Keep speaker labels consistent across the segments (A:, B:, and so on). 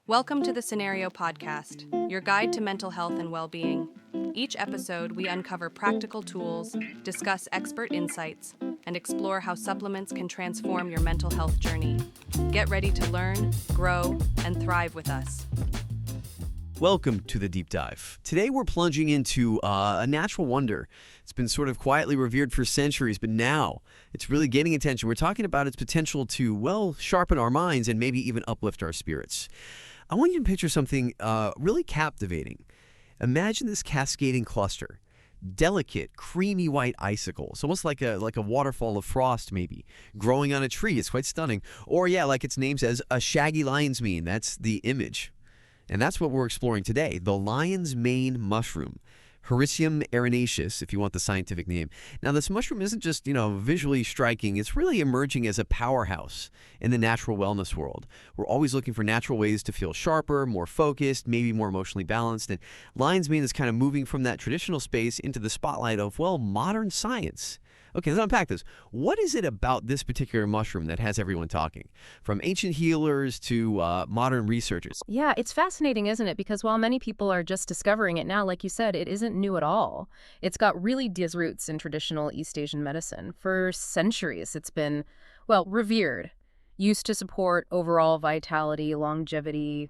A: Welcome to the Scenario Podcast, your guide to mental health and well-being. Each episode, we uncover practical tools, discuss expert insights, and explore how supplements can transform your mental health journey. Get ready to learn, grow, and thrive with us.
B: Welcome to the Deep Dive. Today we're plunging into a natural wonder. It's been sort of quietly revered for centuries, but now it's really gaining attention. We're talking about its potential to, well, sharpen our minds and maybe even uplift our spirits. I want you to picture something really captivating. Imagine this cascading cluster. Delicate, creamy white icicles, almost like a waterfall of frost maybe, growing on a tree. It's quite stunning. Or yeah, like its name says, a shaggy lion's mane. That's the image. And that's what we're exploring today, the lion's mane mushroom, Hericium erinaceus, if you want the scientific name. Now, this mushroom isn't just, visually striking. It's really emerging as a powerhouse in the natural wellness world. We're always looking for natural ways to feel sharper, more focused, maybe more emotionally balanced. And lion's mane is kind of moving from that traditional space into the spotlight of, well, modern science. Okay, let's unpack this. What is it about this particular mushroom that has everyone talking? From ancient healers to modern researchers.
C: Yeah, it's fascinating, isn't it? Because while many people are just discovering it now, like you said, it isn't new at all. It's got really deep roots in traditional East Asian medicine. For centuries, it's been, well, revered, used to support overall vitality, longevity,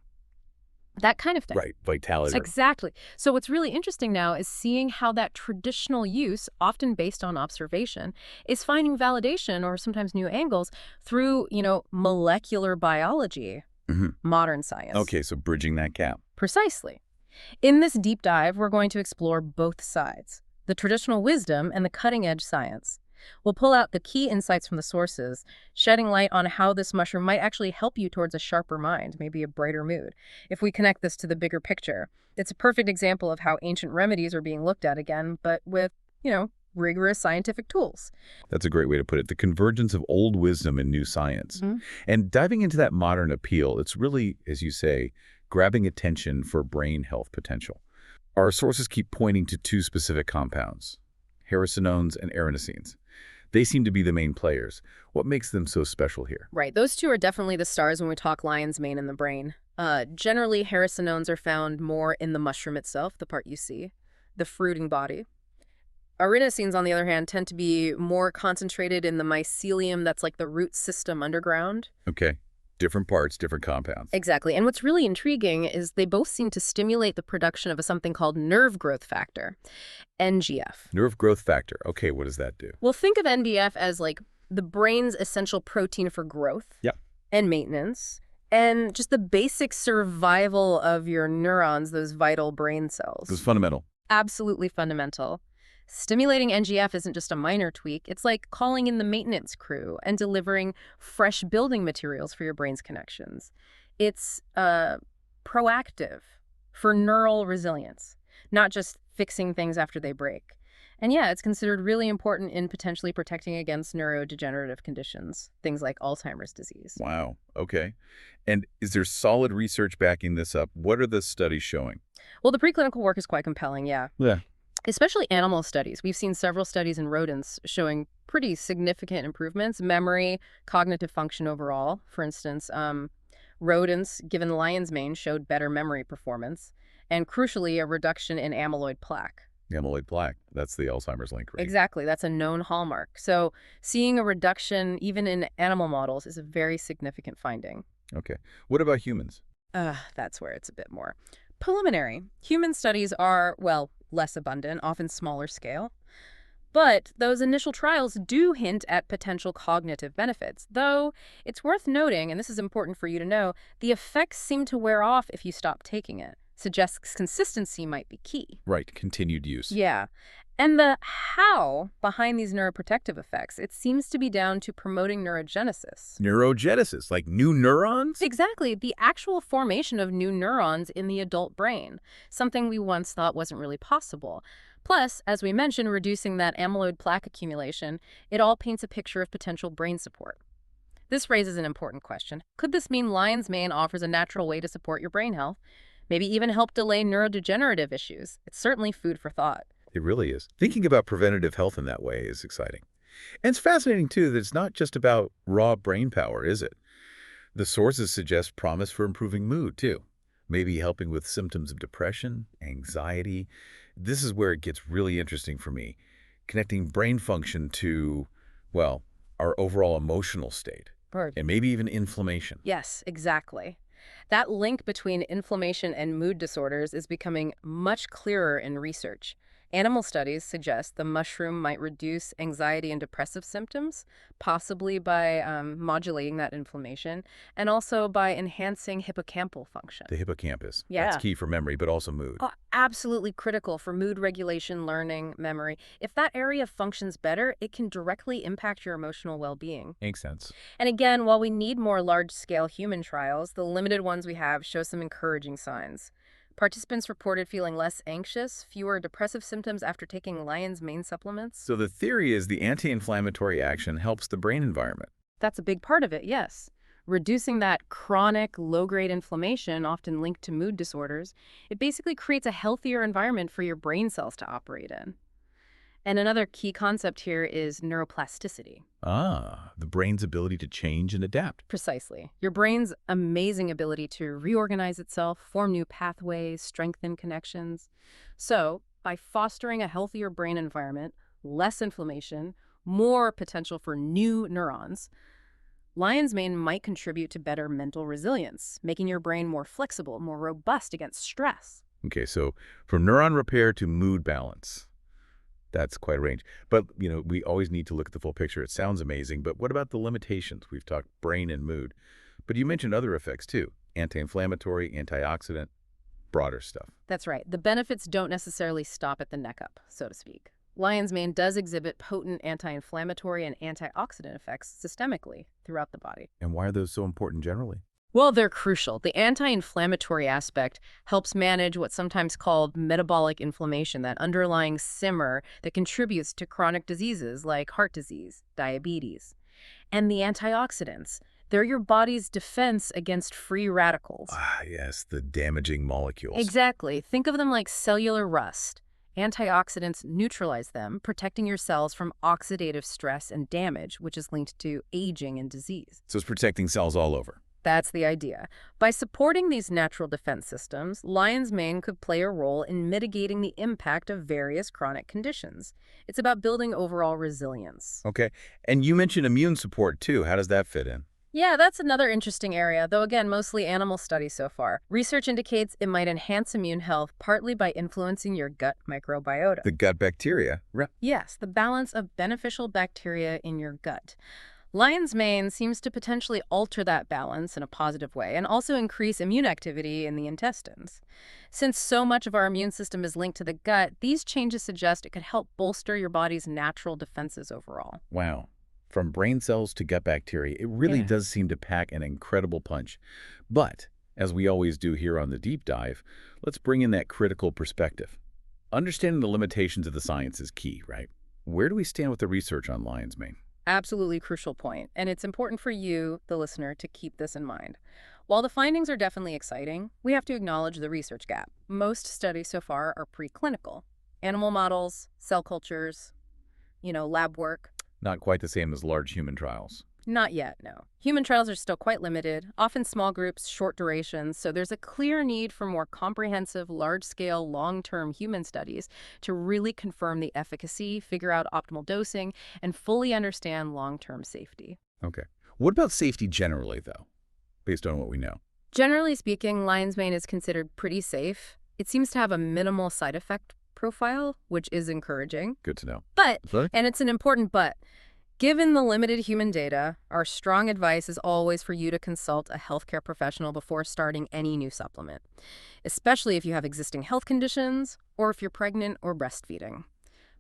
C: that kind of thing.
D: Right, vitality.
C: Exactly. So what's really interesting now is seeing how that traditional use, often based on observation, is finding validation or sometimes new angles through, molecular biology, modern science.
D: Okay, so bridging that gap.
C: Precisely. In this deep dive, we're going to explore both sides, the traditional wisdom and the cutting-edge science. We'll pull out the key insights from the sources, shedding light on how this mushroom might actually help you towards a sharper mind, maybe a brighter mood. If we connect this to the bigger picture, it's a perfect example of how ancient remedies are being looked at again, but with, rigorous scientific tools.
D: That's a great way to put it. The convergence of old wisdom and new science. And diving into that modern appeal, it's really, as you say, grabbing attention for brain health potential. Our sources keep pointing to two specific compounds, hericinones and erinaceus. They seem to be the main players. What makes them so special here?
C: Right. Those two are definitely the stars when we talk lion's mane in the brain. Generally, hericinones are found more in the mushroom itself, the part you see, the fruiting body. Erinaceus, on the other hand, tend to be more concentrated in the mycelium that's like the root system underground.
D: Okay. Different parts, different compounds.
C: Exactly. And what's really intriguing is they both seem to stimulate the production of something called nerve growth factor, NGF.
D: Nerve growth factor. Okay, what does that do?
C: Well, think of NGF as like the brain's essential protein for growth and maintenance, and just the basic survival of your neurons, those vital brain cells.
D: It's fundamental.
C: Absolutely fundamental. Stimulating NGF isn't just a minor tweak. It's like calling in the maintenance crew and delivering fresh building materials for your brain's connections. It's proactive for neural resilience, not just fixing things after they break. And yeah, it's considered really important in potentially protecting against neurodegenerative conditions, things like Alzheimer's disease.
D: Wow. Okay. And is there solid research backing this up? What are the studies showing?
C: Well, the preclinical work is quite compelling, yeah. Especially animal studies. We've seen several studies in rodents showing pretty significant improvements, memory, cognitive function overall. For instance, rodents given lion's mane showed better memory performance, and crucially, a reduction in amyloid plaque.
D: Amyloid plaque. That's the Alzheimer's link, right?
C: Exactly. That's a known hallmark. So seeing a reduction even in animal models is a very significant finding.
D: Okay. What about humans?
C: That's where it's a bit more preliminary. Human studies are, well, less abundant, often smaller scale. But those initial trials do hint at potential cognitive benefits, though it's worth noting, and this is important for you to know, the effects seem to wear off if you stop taking it. Suggests consistency might be key.
D: Right, continued use.
C: Yeah. And the how behind these neuroprotective effects, it seems to be down to promoting neurogenesis.
D: Neurogenesis, like new neurons?
C: Exactly. The actual formation of new neurons in the adult brain, something we once thought wasn't really possible. Plus, as we mentioned, reducing that amyloid plaque accumulation, it all paints a picture of potential brain support. This raises an important question. Could this mean lion's mane offers a natural way to support your brain health? Maybe even help delay neurodegenerative issues? It's certainly food for thought.
D: It really is. Thinking about preventative health in that way is exciting. And it's fascinating, too, that it's not just about raw brain power, is it? The sources suggest promise for improving mood, too. maybe helping with symptoms of depression, anxiety. This is where it gets really interesting for me, connecting brain function to, well, our overall emotional state,
C: Bird.
D: and maybe even inflammation.
C: Yes, exactly. That link between inflammation and mood disorders is becoming much clearer in research. Animal studies suggest the mushroom might reduce anxiety and depressive symptoms, possibly by modulating that inflammation, and also by enhancing hippocampal function.
D: The hippocampus.
C: Yeah.
D: That's key for memory, but also mood.
C: Oh, absolutely critical for mood regulation, learning, memory. If that area functions better, it can directly impact your emotional well-being.
D: Makes sense.
C: And again, while we need more large-scale human trials, the limited ones we have show some encouraging signs. Participants reported feeling less anxious, fewer depressive symptoms after taking lion's mane supplements.
D: So the theory is the anti-inflammatory action helps the brain environment.
C: That's a big part of it, yes. Reducing that chronic, low-grade inflammation, often linked to mood disorders, it basically creates a healthier environment for your brain cells to operate in. And another key concept here is neuroplasticity.
D: Ah, the brain's ability to change and adapt.
C: Precisely. Your brain's amazing ability to reorganize itself, form new pathways, strengthen connections. So, by fostering a healthier brain environment, less inflammation, more potential for new neurons, lion's mane might contribute to better mental resilience, making your brain more flexible, more robust against stress.
D: Okay, so from neuron repair to mood balance. That's quite a range. But, we always need to look at the full picture. It sounds amazing, but what about the limitations? We've talked brain and mood. But you mentioned other effects too. Anti-inflammatory, antioxidant, broader stuff.
C: That's right. The benefits don't necessarily stop at the neck up, so to speak. Lion's mane does exhibit potent anti-inflammatory and antioxidant effects systemically throughout the body.
D: And why are those so important generally?
C: Well, they're crucial. The anti-inflammatory aspect helps manage what's sometimes called metabolic inflammation, that underlying simmer that contributes to chronic diseases like heart disease, diabetes. And the antioxidants, they're your body's defense against free radicals.
D: Ah, yes, the damaging molecules.
C: Exactly. Think of them like cellular rust. Antioxidants neutralize them, protecting your cells from oxidative stress and damage, which is linked to aging and disease.
D: So it's protecting cells all over.
C: That's the idea. By supporting these natural defense systems, lion's mane could play a role in mitigating the impact of various chronic conditions. It's about building overall resilience.
D: Okay. And you mentioned immune support too. How does that fit in?
C: Yeah, that's another interesting area, though again, mostly animal studies so far. Research indicates it might enhance immune health partly by influencing your gut microbiota.
D: The gut bacteria.
C: Yes, the balance of beneficial bacteria in your gut. Lion's mane seems to potentially alter that balance in a positive way and also increase immune activity in the intestines. Since so much of our immune system is linked to the gut, these changes suggest it could help bolster your body's natural defenses overall.
D: Wow. From brain cells to gut bacteria, it really does seem to pack an incredible punch. But, as we always do here on the Deep Dive, let's bring in that critical perspective. Understanding the limitations of the science is key, right? Where do we stand with the research on lion's mane?
C: Absolutely crucial point, and it's important for you, the listener, to keep this in mind. While the findings are definitely exciting, we have to acknowledge the research gap. Most studies so far are preclinical. Animal models, cell cultures, lab work.
D: Not quite the same as large human trials.
C: Not yet, no. Human trials are still quite limited, often small groups, short durations, so there's a clear need for more comprehensive, large-scale, long-term human studies to really confirm the efficacy, figure out optimal dosing, and fully understand long-term safety.
D: Okay. What about safety generally, though, based on what we know?
C: Generally speaking, lion's mane is considered pretty safe. It seems to have a minimal side effect profile, which is encouraging.
D: Good to know.
C: But,
D: Sorry?
C: and it's an important but, given the limited human data, our strong advice is always for you to consult a healthcare professional before starting any new supplement, especially if you have existing health conditions or if you're pregnant or breastfeeding.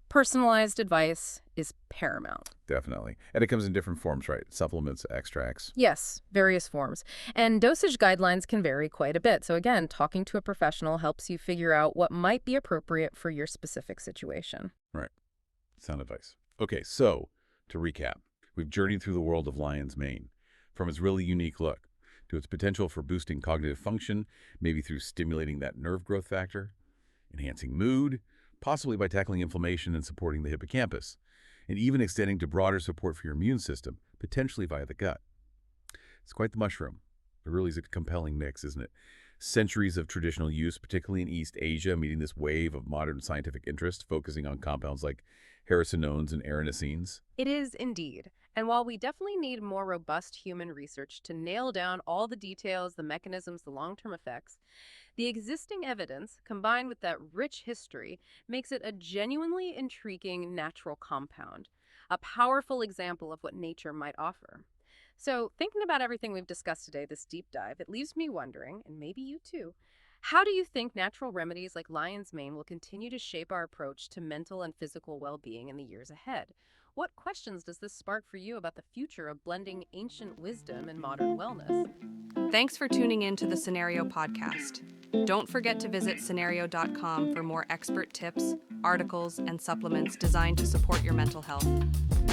C: Personalized advice is paramount.
D: Definitely. And it comes in different forms, right? Supplements, extracts.
C: Yes, various forms. And dosage guidelines can vary quite a bit. So again, talking to a professional helps you figure out what might be appropriate for your specific situation.
D: Right. Sound advice. Okay, so to recap, we've journeyed through the world of lion's mane, from its really unique look to its potential for boosting cognitive function, maybe through stimulating that nerve growth factor, enhancing mood, possibly by tackling inflammation and supporting the hippocampus, and even extending to broader support for your immune system, potentially via the gut. It's quite the mushroom. It really is a compelling mix, isn't it? centuries of traditional use, particularly in East Asia, meeting this wave of modern scientific interest, focusing on compounds like hericinones and erinaceus.
C: It is indeed. And while we definitely need more robust human research to nail down all the details, the mechanisms, the long-term effects, the existing evidence, combined with that rich history, makes it a genuinely intriguing natural compound, a powerful example of what nature might offer. So, thinking about everything we've discussed today, this deep dive, it leaves me wondering, and maybe you too, how do you think natural remedies like lion's mane will continue to shape our approach to mental and physical well-being in the years ahead? What questions does this spark for you about the future of blending ancient wisdom and modern wellness?
A: Thanks for tuning in to the Scenario Podcast. Don't forget to visit scenario.com for more expert tips, articles, and supplements designed to support your mental health.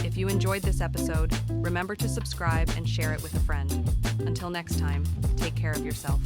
A: If you enjoyed this episode, remember to subscribe and share it with a friend. Until next time, take care of yourself.